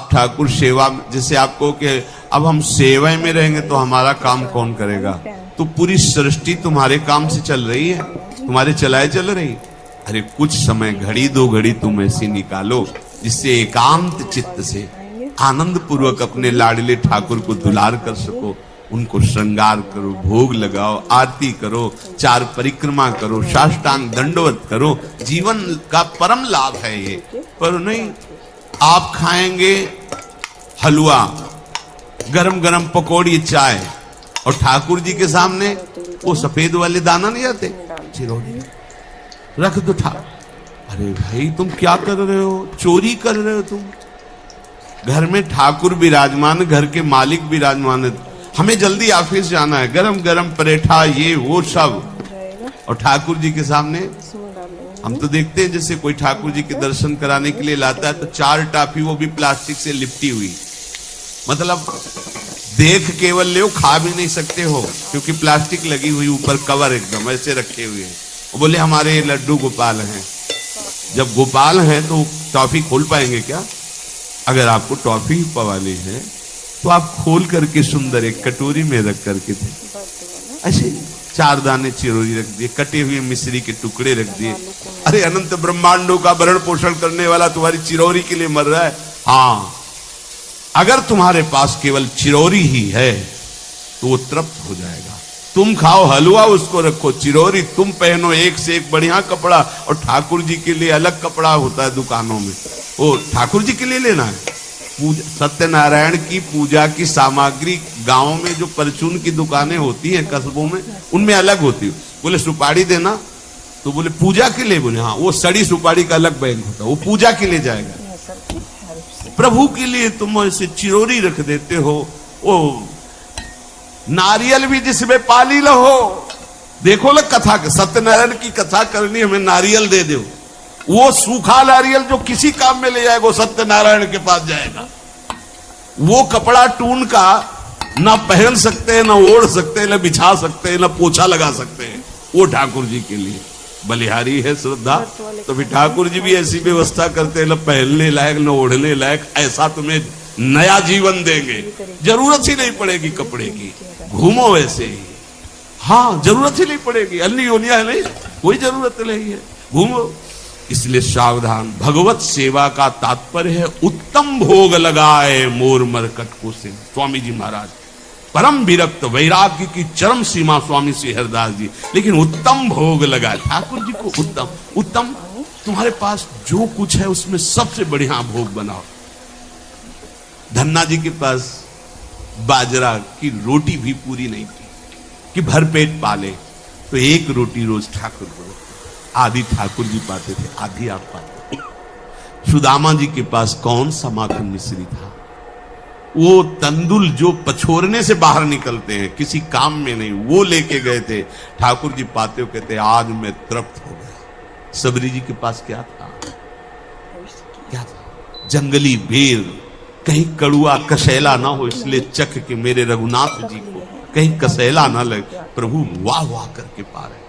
ठाकुर सेवा, जैसे आपको कि अब हम सेवा में रहेंगे तो हमारा काम कौन करेगा? तो पूरी सृष्टि तुम्हारे काम से चल रही है, तुम्हारे चलाए चल रही। अरे कुछ समय, घड़ी दो घड़ी तुम ऐसी निकालो जिससे एकांत चित्त से आनंद पूर्वक अपने लाडले ठाकुर को दुलार कर सको। उनको श्रृंगार करो, भोग लगाओ, आरती करो, चार परिक्रमा करो, साष्टांग दंडवत करो। जीवन का परम लाभ है ये। पर नहीं, आप खाएंगे हलवा, गरम गरम पकौड़ी, चाय, और ठाकुर जी के सामने वो सफेद वाले दाना नहीं आते, चिरौड़ी रख दो ठाकुर। अरे भाई तुम क्या कर रहे हो? चोरी कर रहे हो तुम। घर में ठाकुर विराजमान, घर के मालिक विराजमान है। हमें जल्दी ऑफिस जाना है, गरम गरम परेठा, ये वो सब, और ठाकुर जी के सामने। हम तो देखते हैं जैसे कोई ठाकुर जी के दर्शन कराने के लिए लाता है तो 4 टाफी, वो भी प्लास्टिक से लिपटी हुई। मतलब देख केवल ले, खा भी नहीं सकते हो क्योंकि प्लास्टिक लगी हुई, ऊपर कवर एकदम ऐसे रखे हुए हैं। वो बोले हमारे लड्डू गोपाल हैं। जब गोपाल हैं तो टॉफी खोल पाएंगे क्या? अगर आपको टॉफी पवानी है तो आप खोल करके सुंदर एक कटोरी में रख करके थे, ऐसे 4 दाने चिरौरी रख दिए, कटे हुए मिश्री के टुकड़े रख दिए। अरे अनंत ब्रह्मांडों का भरण पोषण करने वाला तुम्हारी चिरौरी के लिए मर रहा है। हाँ, अगर तुम्हारे पास केवल चिरौरी ही है तो वो तृप्त हो जाएगा। तुम खाओ हलवा, उसको रखो, चिरौरी तुम पहनो, एक से एक बढ़िया कपड़ा, और ठाकुर जी के लिए अलग कपड़ा होता है दुकानों में, वो ठाकुर जी के लिए लेना है। सत्यनारायण की पूजा की सामग्री गांव में जो परचून की दुकानें होती हैं कस्बों में, उनमें अलग होती है। बोले सुपारी देना, तो बोले पूजा के लिए, बोले हाँ, वो सड़ी सुपारी का अलग बैंक होता है, वो पूजा के लिए जाएगा। प्रभु के लिए तुम ऐसे चिरौरी रख देते हो। वो नारियल भी जिसमें पाली लो, देखो ना कथा, सत्यनारायण की कथा करनी, हमें नारियल दे दो। वो सूखा नारियल जो किसी काम में ले जाएगा वो सत्यनारायण के पास जाएगा। वो कपड़ा टून का ना पहन सकते हैं, ना ओढ़ सकते हैं, ना बिछा सकते हैं, ना पोछा लगा सकते हैं, वो ठाकुर जी के लिए बलिहारी है श्रद्धा। तो फिर ठाकुर जी भी ऐसी व्यवस्था करते हैं, ना पहनने लायक ना ओढ़ने लायक, ऐसा तुम्हें नया जीवन देंगे, जरूरत ही नहीं पड़ेगी कपड़े की, घूमो वैसे ही। हाँ, जरूरत ही नहीं पड़ेगी, अन्य योनिया है नहीं, कोई जरूरत नहीं है, घूमो। इसलिए सावधान। भगवत सेवा का तात्पर्य है उत्तम भोग लगाए मोर मरकट को सिंह। स्वामी जी महाराज परम विरक्त, वैराग्य की चरम सीमा स्वामी श्री हरिदास जी, लेकिन उत्तम भोग लगाए ठाकुर जी को। उत्तम उत्तम, तुम्हारे पास जो कुछ है उसमें सबसे बढ़िया भोग बनाओ। धन्ना जी के पास बाजरा की रोटी भी पूरी नहीं थी कि भरपेट पाले, तो 1 रोटी रोज ठाकुर को, आधी ठाकुर जी पाते थे, आधी आप पाते। सुदामा जी के पास कौन सा माखन मिश्री था? वो तंदुल जो पछोरने से बाहर निकलते हैं, किसी काम में नहीं, वो लेके गए थे। ठाकुर जी पाते हो कहते आज मैं तृप्त हो गया। सबरी जी के पास क्या था? क्या था? जंगली बेर, कहीं कड़ुआ कसैला ना हो, इसलिए चख के मेरे रघुनाथ जी को कहीं कसैला ना लगे। प्रभु वाह वाह करके पा रहे।